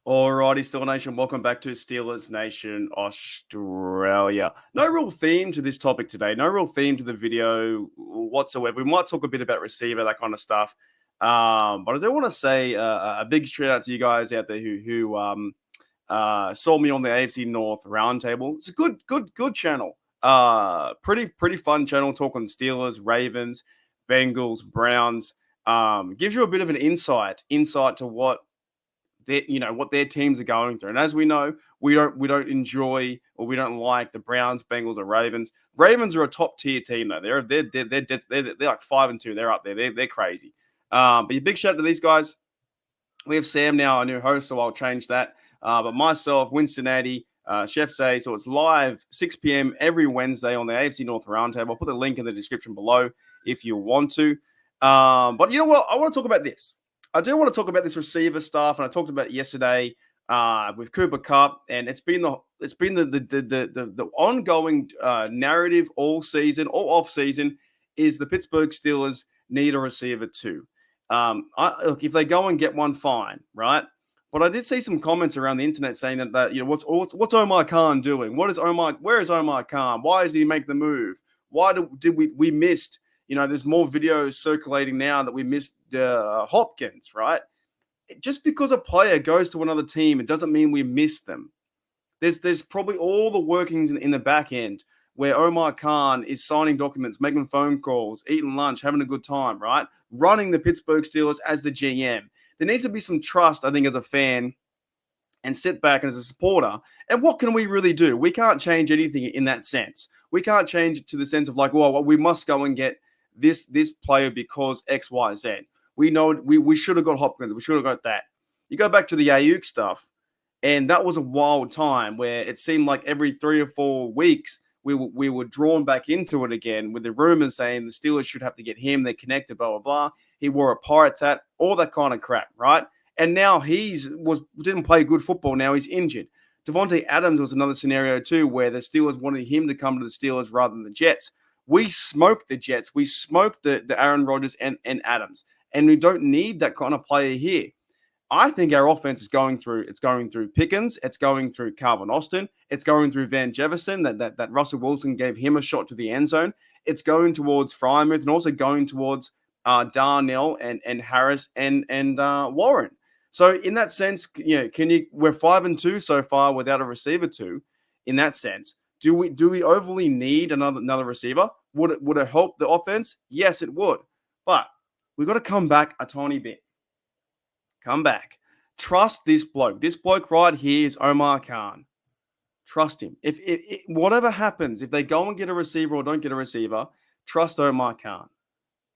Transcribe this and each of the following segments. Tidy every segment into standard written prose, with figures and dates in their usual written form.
Alrighty, Steelers Nation, welcome back to Steelers Nation Australia. No real theme to this topic today, no real theme to the video whatsoever. We might talk a bit about receiver, that kind of stuff. But I do want to say a big shout out to you guys out there who saw me on the AFC North Roundtable. It's a good channel. Pretty fun channel talking Steelers, Ravens, Bengals, Browns. Gives you a bit of an insight to what their teams are going through. And as we know, we don't enjoy or we don't like the Browns, Bengals, or Ravens. Ravens are a top tier team though. They're like 5-2. They're up there. They're crazy. But a big shout out to these guys. We have Sam now, our new host, so I'll change that. But myself, Winston, Chef Say, so it's live 6 p.m. every Wednesday on the AFC North Roundtable. I'll put the link in the description below if you want to. But you know what? I want to talk about this. I do want to talk about this receiver stuff, and I talked about it yesterday with Cooper Kupp, and it's been the ongoing narrative all season, all off season, is the Pittsburgh Steelers need a receiver too. Look, if they go and get one, fine, right? But I did see some comments around the internet saying that what's Omar Khan doing? Where is Omar Khan? Why doesn't he make the move? Why did we missed? There's more videos circulating now that we missed Hopkins, right? Just because a player goes to another team, it doesn't mean we miss them. There's probably all the workings in the back end where Omar Khan is signing documents, making phone calls, eating lunch, having a good time, right? Running the Pittsburgh Steelers as the GM. There needs to be some trust, I think, as a fan and sit back and as a supporter. And what can we really do? We can't change anything in that sense. We can't change it to the sense of like, well, we must go and get this player because X, Y, Z. We know we should have got Hopkins. We should have got that. You go back to the Ayuk stuff, and that was a wild time where it seemed like every 3 or 4 weeks we were drawn back into it again with the rumors saying the Steelers should have to get him. They're connected, blah, blah, blah. He wore a Pirates hat, all that kind of crap, right? And now didn't play good football. Now he's injured. Devontae Adams was another scenario too where the Steelers wanted him to come to the Steelers rather than the Jets. We smoked the Jets. We smoked the Aaron Rodgers and Adams. And we don't need that kind of player here. I think our offense is going through Pickens. It's going through Calvin Austin. It's going through Van Jefferson, that Russell Wilson gave him a shot to the end zone. It's going towards Frymouth and also going towards Darnell and Harris and Warren. So in that sense, we're 5-2 so far without a receiver too. In that sense. Do we overly need another receiver? Would it help the offense? Yes, it would. But we've got to come back a tiny bit. Come back. Trust this bloke. This bloke right here is Omar Khan. Trust him. If whatever happens, if they go and get a receiver or don't get a receiver, trust Omar Khan.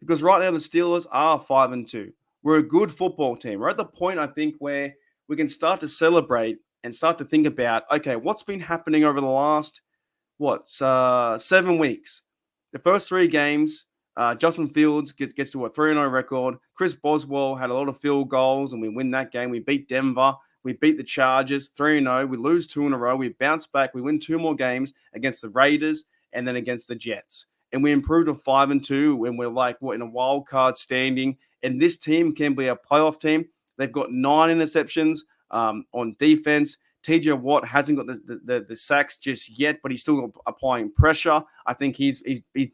Because right now the Steelers are 5-2. We're a good football team. We're at the point, I think, where we can start to celebrate and start to think about, okay, what's been happening over the last 7 weeks? The first 3 games, Justin Fields gets to a 3-0 record. Chris Boswell had a lot of field goals, and we win that game. We beat Denver. We beat the Chargers 3-0. We lose 2 in a row. We bounce back. We win 2 more games against the Raiders and then against the Jets. And we improved to 5-2, and we're in a wild card standing. And this team can be a playoff team. They've got 9 interceptions on defense. TJ Watt hasn't got the sacks just yet, but he's still applying pressure. I think he's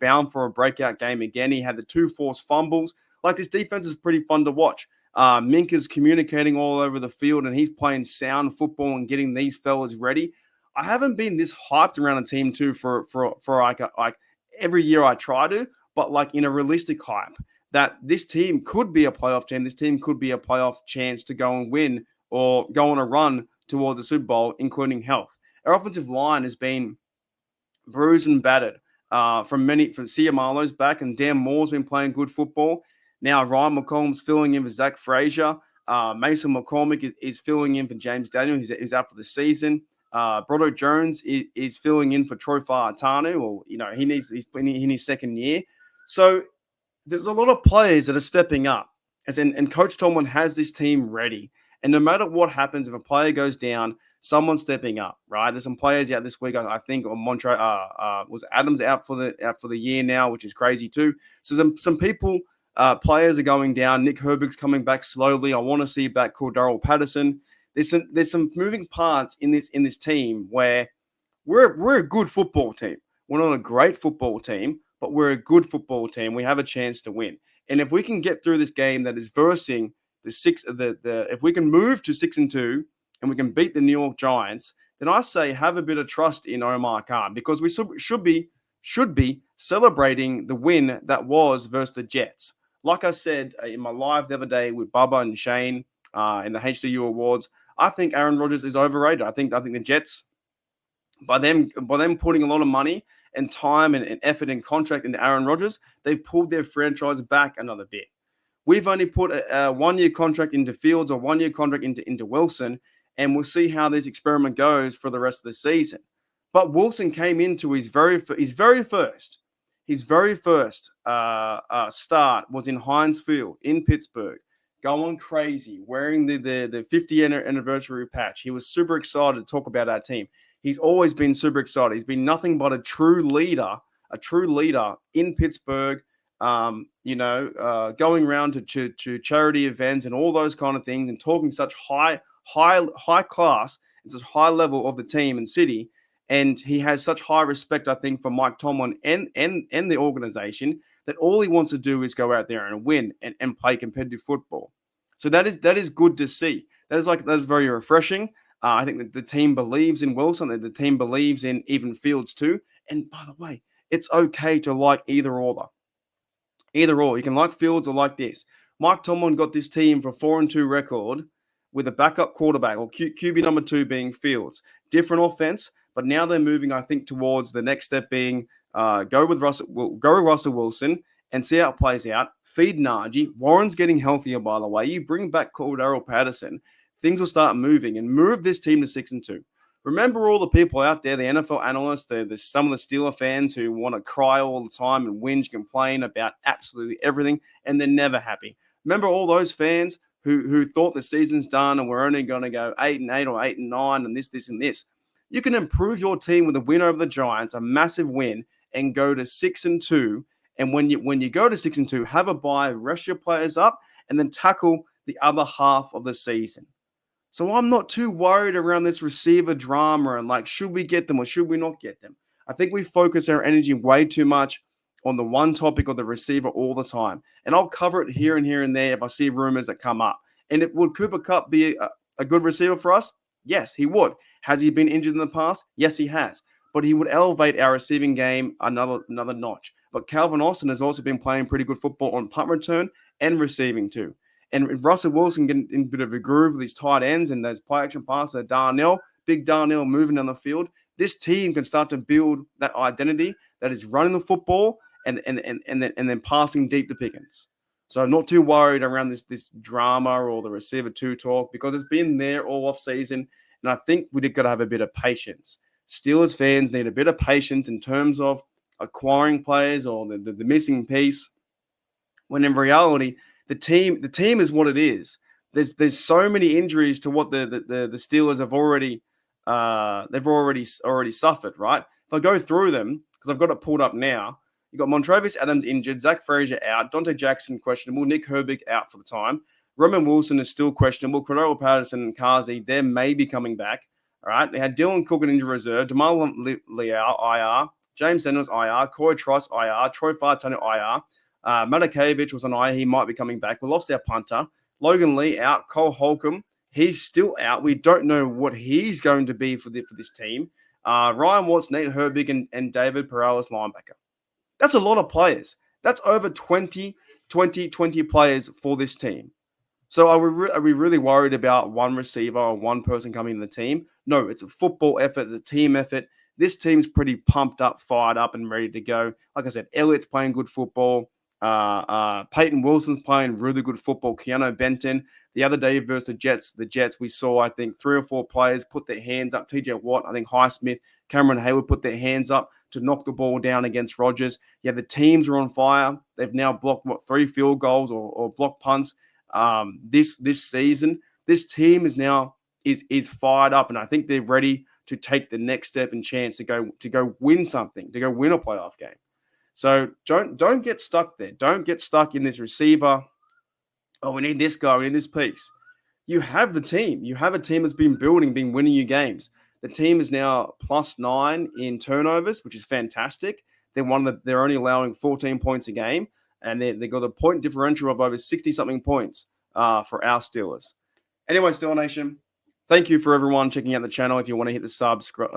bound for a breakout game again. He had the 2 forced fumbles. Like, this defense is pretty fun to watch. Minka's communicating all over the field, and he's playing sound football and getting these fellas ready. I haven't been this hyped around a team too for like every year I try to, but like in a realistic hype that this team could be a playoff team. This team could be a playoff chance to go and win or go on a run towards the Super Bowl, including health. Our offensive line has been bruised and battered from Ciamalo's back, and Dan Moore's been playing good football. Now Ryan McCollum's filling in for Zach Frazier. Mason McCormick is filling in for James Daniel, who's out for the season. Brodo Jones is filling in for Troy Fahatanu, or he's in his second year. So there's a lot of players that are stepping up, and Coach Tomlin has this team ready. And no matter what happens, if a player goes down, someone's stepping up, right? There's some players out this week, I think, or was Adams out for the year now, which is crazy too. So some people, players are going down. Nick Herbig's coming back slowly. I want to see back Cordero Patterson. There's some moving parts in this team where we're a good football team. We're not a great football team, but we're a good football team. We have a chance to win. And if we can get through this game that is versing the if we can move to 6-2 and we can beat the New York Giants, then I say have a bit of trust in Omar Khan, because we should be celebrating the win that was versus the Jets. Like I said in my live the other day with Bubba and Shane in the HDU Awards, I think Aaron Rodgers is overrated. I think the Jets, by them putting a lot of money and time and effort and contract into Aaron Rodgers, they've pulled their franchise back another bit. We've only put a 1-year contract into Fields or 1-year contract into Wilson, and we'll see how this experiment goes for the rest of the season. But Wilson came into his very first start was in Heinz Field in Pittsburgh, going crazy, wearing the 50th anniversary patch. He was super excited to talk about our team. He's always been super excited. He's been nothing but a true leader in Pittsburgh. Going around to charity events and all those kind of things, and talking such high class and such high level of the team and city. And he has such high respect, I think, for Mike Tomlin and the organization, that all he wants to do is go out there and win and play competitive football. So that is good to see. That's very refreshing. I think that the team believes in Wilson, that the team believes in even Fields too. And by the way, it's okay to like either or. Either or. You can like Fields or like this. Mike Tomlin got this team for 4-2 record with a backup quarterback, or QB number 2 being Fields. Different offense, but now they're moving, I think, towards the next step being go with Russell Wilson and see how it plays out. Feed Najee. Warren's getting healthier, by the way. You bring back Cordero Patterson, things will start moving, and move this team to 6-2. Remember all the people out there, the NFL analysts, some of the Steeler fans who want to cry all the time and whinge, complain about absolutely everything, and they're never happy. Remember all those fans who thought the season's done and we're only going to go 8-8 or 8-9 and this and this. You can improve your team with a win over the Giants, a massive win, and go to 6-2. And when you go to 6-2, have a bye, rest your players up, and then tackle the other half of the season. So I'm not too worried around this receiver drama and should we get them or should we not get them? I think we focus our energy way too much on the one topic of the receiver all the time. And I'll cover it here and there if I see rumors that come up. And would Cooper Kupp be a good receiver for us? Yes, he would. Has he been injured in the past? Yes, he has. But he would elevate our receiving game another notch. But Calvin Austin has also been playing pretty good football on punt return and receiving too. And if Russell Wilson get in a bit of a groove with his tight ends and those play action passes, big Darnell moving down the field, this team can start to build that identity that is running the football and then passing deep to Pickens. So I'm not too worried around this drama or the receiver 2 talk, because it's been there all off season. And I think we've got to have a bit of patience. Steelers fans need a bit of patience in terms of acquiring players or the missing piece, when in reality, the team is what it is. There's so many injuries to what the Steelers have already suffered, right? If I go through them, because I've got it pulled up now, you got Montravius Adams injured, Zach Frazier out, Dante Jackson questionable, Nick Herbig out for the time, Roman Wilson is still questionable, Cordero Patterson and Kazi, they may be coming back. All right, they had Dylan Cook in injury reserve, Jamal Leal IR, James Sanders IR, Corey Trice IR, Troy Fautanu IR. Matakevich was on IR. He might be coming back. We lost our punter. Logan Lee out. Cole Holcomb, he's still out. We don't know what he's going to be for this team. Ryan Watts, Nate Herbig, and David Perales linebacker. That's a lot of players. That's over 20 players for this team. So are we really worried about one receiver or one person coming in the team? No, it's a football effort. It's a team effort. This team's pretty pumped up, fired up, and ready to go. Like I said, Elliott's playing good football. Peyton Wilson's playing really good football. Keanu Benton, the other day versus the Jets, we saw, I think, 3 or 4 players put their hands up. TJ Watt, I think Highsmith, Cameron Hayward put their hands up to knock the ball down against Rodgers. Yeah, the teams are on fire. They've now blocked, 3 field goals or blocked punts this season. This team is now is fired up, and I think they're ready to take the next step and chance to go win something, to go win a playoff game. So don't get stuck there. Don't get stuck in this receiver. Oh, we need this guy. We need this piece. you have the team. You have a team that's been building, been winning you games. The team is now +9 in turnovers, which is fantastic. They're only allowing 14 points a game, and they got a point differential of over 60 something points for our Steelers. Anyway, Steeler Nation, thank you for everyone checking out the channel. If you want to hit the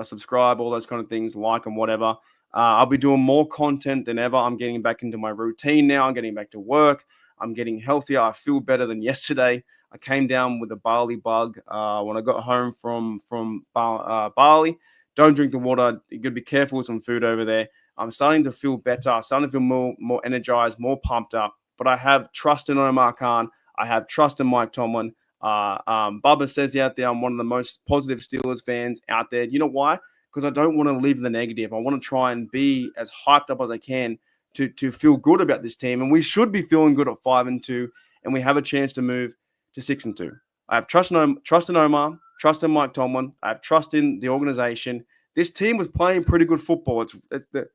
subscribe, all those kind of things, like and whatever. I'll be doing more content than ever. I'm getting back into my routine now. I'm getting back to work. I'm getting healthier. I feel better than yesterday. I came down with a barley bug when I got home from Bali. Don't drink the water. You got to be careful with some food over there. I'm starting to feel better. I'm starting to feel more energized, more pumped up. But I have trust in Omar Khan. I have trust in Mike Tomlin. Bubba says out there, I'm one of the most positive Steelers fans out there. You know why? Because I don't want to live in the negative. I want to try and be as hyped up as I can to feel good about this team. And we should be feeling good at 5-2, and we have a chance to move to 6-2. I have trust in Omar, trust in Mike Tomlin. I have trust in the organization. This team was playing pretty good football. It's the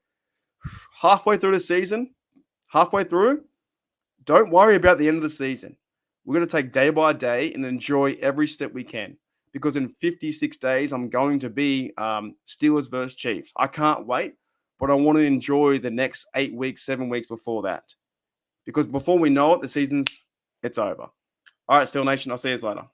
halfway through the season. Halfway through, don't worry about the end of the season. We're going to take day by day and enjoy every step we can. Because in 56 days, I'm going to be Steelers versus Chiefs. I can't wait, but I want to enjoy the next 8 weeks, 7 weeks before that. Because before we know it, it's over. All right, Steel Nation, I'll see you later.